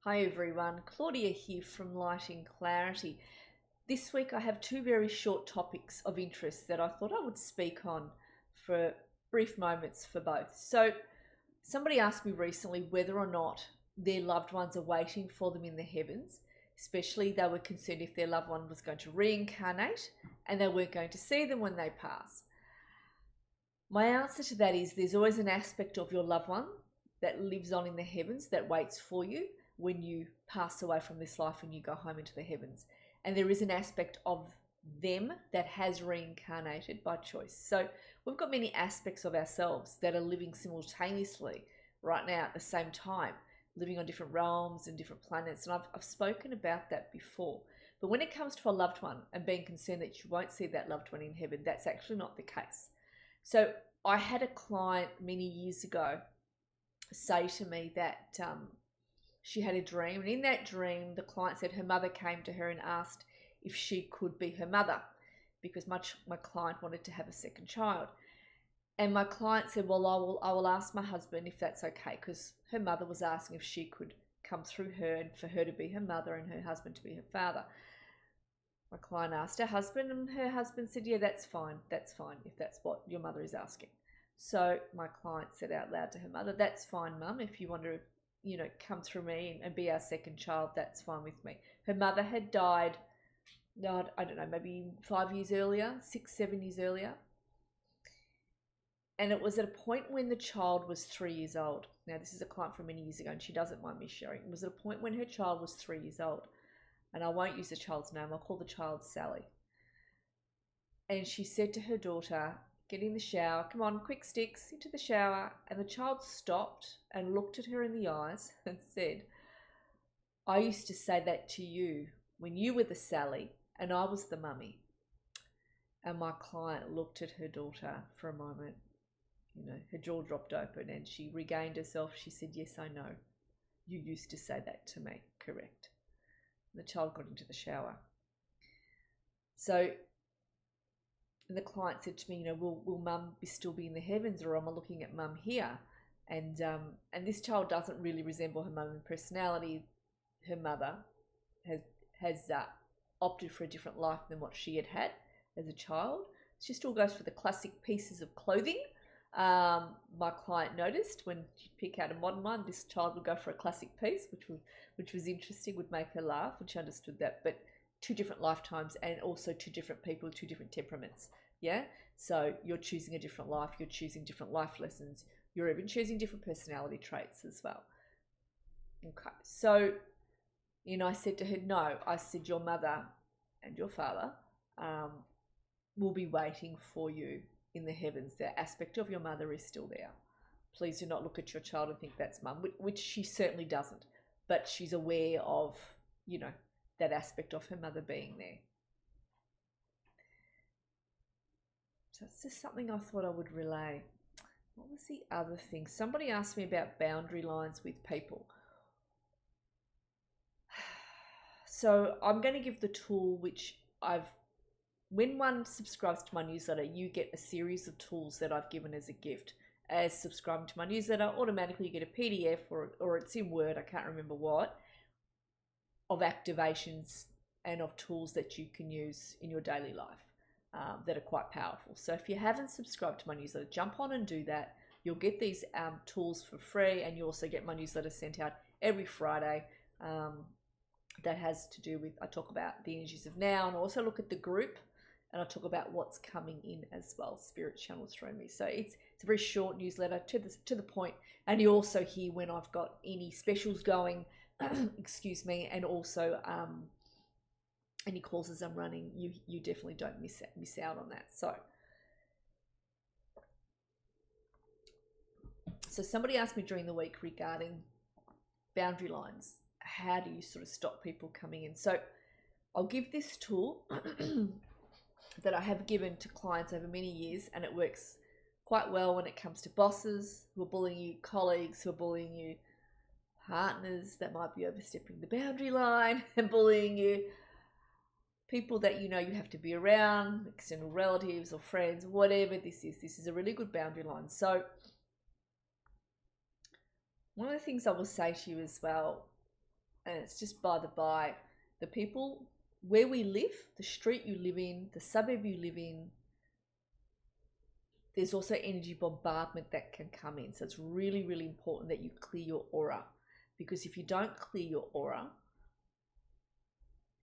Hi everyone, Claudia here from Light in Clarity. This week I have two very short topics of interest that I thought I would speak on for brief moments for both. So, somebody asked me recently whether or not their loved ones are waiting for them in the heavens, especially they were concerned if their loved one was going to reincarnate and they weren't going to see them when they pass. My answer to that is there's always an aspect of your loved one that lives on in the heavens that waits for you when you pass away from this life and you go home into the heavens. And there is an aspect of them that has reincarnated by choice. So we've got many aspects of ourselves that are living simultaneously right now at the same time, living on different realms and different planets. And I've spoken about that before. But when it comes to a loved one and being concerned that you won't see that loved one in heaven, that's actually not the case. So I had a client many years ago say to me that she had a dream, and in that dream the client said her mother came to her and asked if she could be her mother because my client wanted to have a second child. And my client said, well, I will ask my husband if that's okay, because her mother was asking if she could come through her and for her to be her mother and her husband to be her father. My client asked her husband, and her husband said, yeah, that's fine if that's what your mother is asking. So my client said out loud to her mother, that's fine, Mum, if you want to come through me and be our second child, that's fine with me. Her mother had died, I don't know, maybe 5 years earlier, 6-7 years earlier. And it was at a point when the child was 3 years old. Now, this is a client from many years ago, and she doesn't mind me sharing. It was at a point when her child was 3 years old. And I won't use the child's name, I'll call the child Sally. And she said to her daughter, get in the shower, come on, quick sticks, into the shower. And the child stopped and looked at her in the eyes and said, I used to say that to you when you were the Sally and I was the mummy. And my client looked at her daughter for a moment, her jaw dropped open and she regained herself. She said, yes, I know. You used to say that to me, correct. And the child got into the shower. So the client said to me, will Mum still be in the heavens, or am I looking at Mum here? And this child doesn't really resemble her mum in personality. Her mother has opted for a different life than what she had as a child. She still goes for the classic pieces of clothing. My client noticed when she'd pick out a modern one, this child would go for a classic piece, which was interesting, would make her laugh when she understood that. But two different lifetimes and also two different people, two different temperaments. Yeah. So you're choosing a different life. You're choosing different life lessons. You're even choosing different personality traits as well. Okay. So, I said to her, no, I said, your mother and your father will be waiting for you in the heavens. The aspect of your mother is still there. Please do not look at your child and think that's Mum, which she certainly doesn't. But she's aware of, that aspect of her mother being there. So it's just something I thought I would relay. What was the other thing? Somebody asked me about boundary lines with people. So I'm going to give the tool which when one subscribes to my newsletter, you get a series of tools that I've given as a gift. As subscribing to my newsletter, automatically you get a PDF or it's in Word, I can't remember what, of activations and of tools that you can use in your daily life that are quite powerful. So if you haven't subscribed to my newsletter, jump on and do that. You'll get these tools for free, and you also get my newsletter sent out every Friday. That has to do with, I talk about the energies of now, and also look at the group, and I talk about what's coming in as well, spirit channels through me. So it's a very short newsletter to the point, and you also hear when I've got any specials going, excuse me, and also any courses I'm running. You definitely don't miss out on that. So somebody asked me during the week regarding boundary lines. How do you sort of stop people coming in? So I'll give this tool that I have given to clients over many years, and it works quite well when it comes to bosses who are bullying you, colleagues who are bullying you, partners that might be overstepping the boundary line and bullying you, people that you have to be around, external relatives or friends, whatever this is. This is a really good boundary line. So one of the things I will say to you as well, and it's just by the by, the people where we live, the street you live in, the suburb you live in, there's also energy bombardment that can come in. So it's really, really important that you clear your aura, because if you don't clear your aura,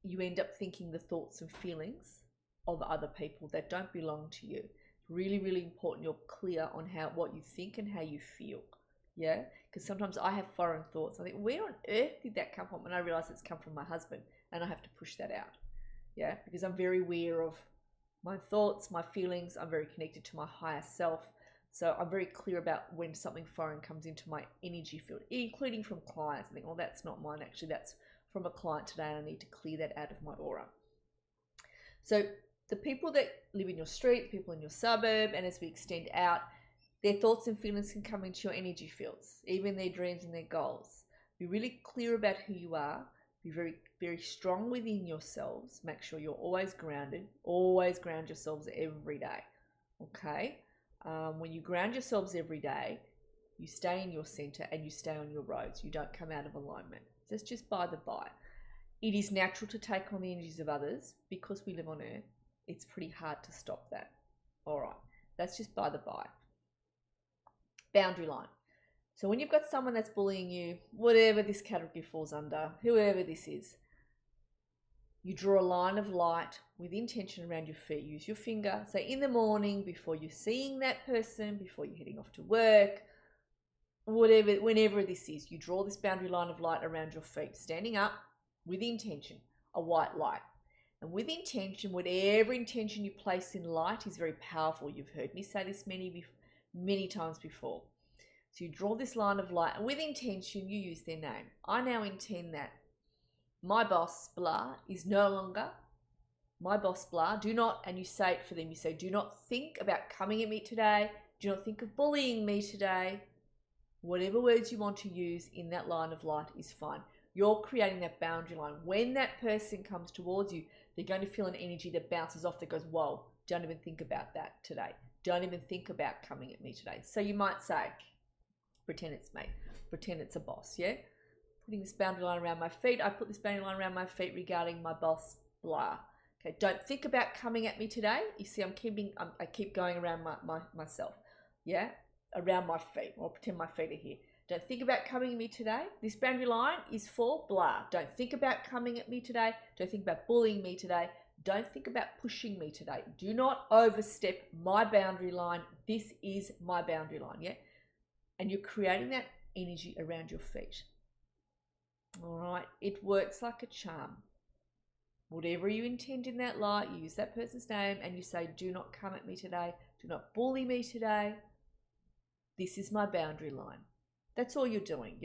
you end up thinking the thoughts and feelings of other people that don't belong to you. Really, really important you're clear on what you think and how you feel. Yeah, because sometimes I have foreign thoughts. I think, where on earth did that come from? And I realize it's come from my husband, and I have to push that out. Yeah, because I'm very aware of my thoughts, my feelings. I'm very connected to my higher self. So I'm very clear about when something foreign comes into my energy field, including from clients. I think, well, that's not mine. Actually, that's from a client today, and I need to clear that out of my aura. So the people that live in your street, the people in your suburb, and as we extend out, their thoughts and feelings can come into your energy fields, even their dreams and their goals. Be really clear about who you are. Be very, very strong within yourselves. Make sure you're always grounded. Always ground yourselves every day. Okay? When you ground yourselves every day, you stay in your center and you stay on your roads. You don't come out of alignment. That's just by the by. It is natural to take on the energies of others because we live on earth. It's pretty hard to stop that. All right. That's just by the by. Boundary line. So when you've got someone that's bullying you, whatever this category falls under, whoever this is, you draw a line of light with intention around your feet. Use your finger. So in the morning, before you're seeing that person, before you're heading off to work, whatever, whenever this is, you draw this boundary line of light around your feet, standing up with intention, a white light. And with intention, whatever intention you place in light is very powerful. You've heard me say this many times before. So you draw this line of light, and with intention, you use their name. I now intend that my boss, blah, is no longer my boss, blah. Do not, and you say it for them, you say, do not think about coming at me today. Do not think of bullying me today. Whatever words you want to use in that line of light is fine. You're creating that boundary line. When that person comes towards you, they're going to feel an energy that bounces off that goes, whoa, don't even think about that today. Don't even think about coming at me today. So you might say, pretend it's me. Pretend it's a boss, yeah? Putting this boundary line around my feet. I put this boundary line around my feet regarding my boss, blah. Okay, don't think about coming at me today. You see, I keep going around myself, yeah? Around my feet. I'll pretend my feet are here. Don't think about coming at me today. This boundary line is for blah. Don't think about coming at me today. Don't think about bullying me today. Don't think about pushing me today. Do not overstep my boundary line. This is my boundary line, yeah? And you're creating that energy around your feet. All right, it works like a charm. Whatever you intend in that light, you use that person's name and you say, do not come at me today. Do not bully me today. This is my boundary line. That's all you're doing.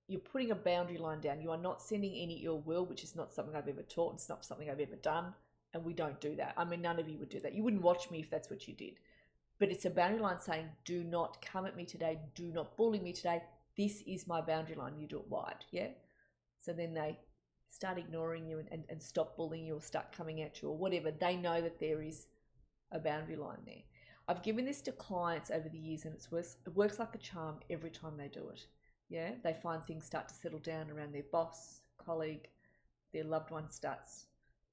You're putting a boundary line down. You are not sending any ill will, which is not something I've ever taught. It's not something I've ever done. And we don't do that. I mean, none of you would do that. You wouldn't watch me if that's what you did. But it's a boundary line saying, do not come at me today. Do not bully me today. This is my boundary line. You do it wide, yeah? So then they start ignoring you and stop bullying you or start coming at you or whatever. They know that there is a boundary line there. I've given this to clients over the years and it works like a charm every time they do it. Yeah, they find things start to settle down around their boss, colleague, their loved one starts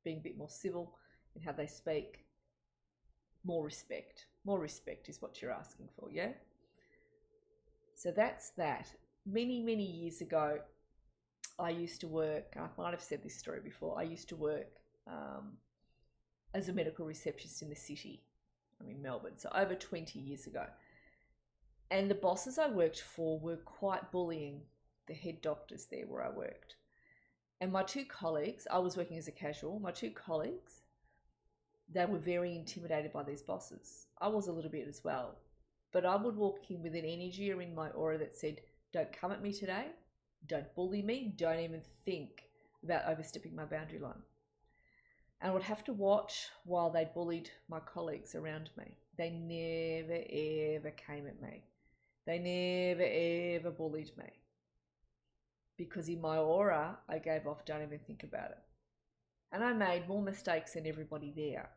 being a bit more civil in how they speak. More respect. More respect is what you're asking for, yeah? So that's that. Many, many years ago, I used to work, I might have said this story before, I used to work as a medical receptionist in the city. I'm in Melbourne, so over 20 years ago. And the bosses I worked for were quite bullying the head doctors there where I worked. And my two colleagues, I was working as a casual, my two colleagues, they were very intimidated by these bosses. I was a little bit as well. But I would walk in with an energy in my aura that said, don't come at me today, don't bully me, don't even think about overstepping my boundary line. And I would have to watch while they bullied my colleagues around me. They never, ever came at me. They never, ever bullied me. Because in my aura, I gave off, don't even think about it. And I made more mistakes than everybody there.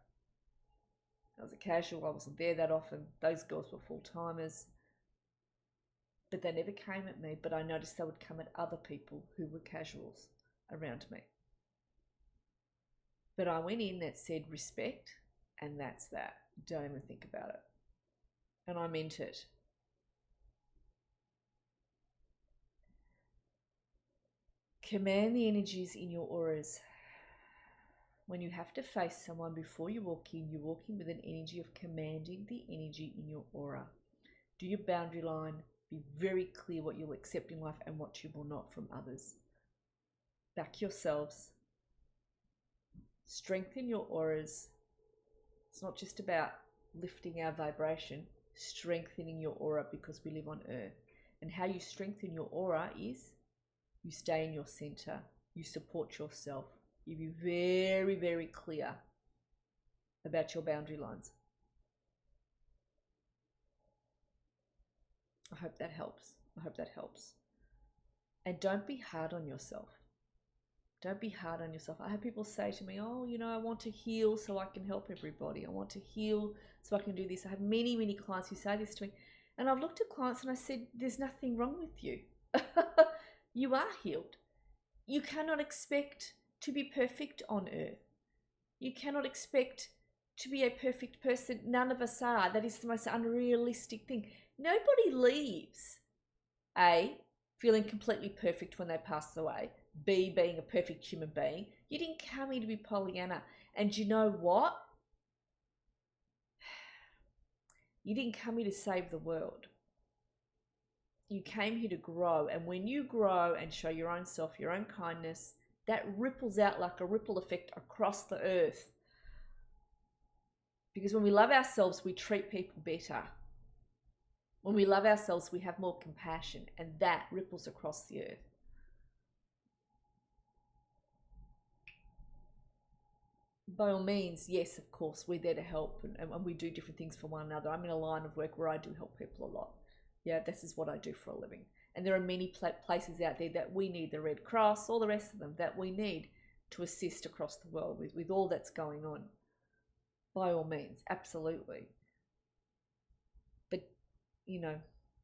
I was a casual, I wasn't there that often. Those girls were full-timers. but they never came at me. But I noticed they would come at other people who were casuals around me. But I went in that said respect, and that's that. Don't even think about it. And I meant it. Command the energies in your auras. When you have to face someone before you walk in, with an energy of commanding the energy in your aura. Do your boundary line. Be very clear what you'll accept in life and what you will not from others. Back yourselves. Strengthen your auras. It's not just about lifting our vibration, strengthening your aura, because we live on earth. And how you strengthen your aura is you stay in your center, you support yourself, you be very, very clear about your boundary lines. I hope that helps. I hope that helps. And don't be hard on yourself. Don't be hard on yourself. I have people say to me, oh, I want to heal so I can help everybody. I want to heal so I can do this. I have many, many clients who say this to me. And I've looked at clients and I said, there's nothing wrong with you. You are healed. You cannot expect to be perfect on earth. You cannot expect to be a perfect person. None of us are. That is the most unrealistic thing. Nobody leaves, A, feeling completely perfect when they pass away, B, being a perfect human being. You didn't come here to be Pollyanna. And you know what? You didn't come here to save the world. You came here to grow. And when you grow and show your own self, your own kindness, that ripples out like a ripple effect across the earth. Because when we love ourselves, we treat people better. When we love ourselves, we have more compassion, and that ripples across the earth. By all means, yes, of course, we're there to help, and we do different things for one another. I'm in a line of work where I do help people a lot. Yeah, this is what I do for a living. And there are many places out there that we need, the Red Cross, all the rest of them, that we need to assist across the world with all that's going on. By all means, absolutely. But,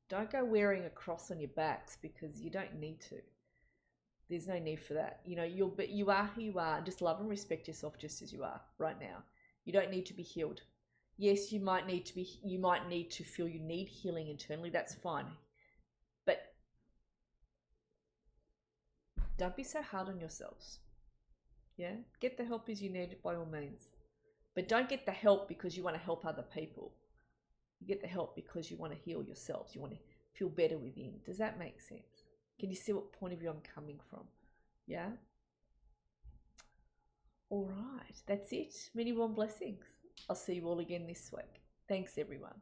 don't go wearing a cross on your backs because you don't need to. There's no need for that. You are who you are. Just love and respect yourself just as you are right now. You don't need to be healed. Yes, you might need to feel you need healing internally. That's fine. But don't be so hard on yourselves. Yeah? Get the help as you need by all means. But don't get the help because you want to help other people. You get the help because you want to heal yourselves. You want to feel better within. Does that make sense? Can you see what point of view I'm coming from? Yeah? All right. That's it. Many warm blessings. I'll see you all again this week. Thanks, everyone.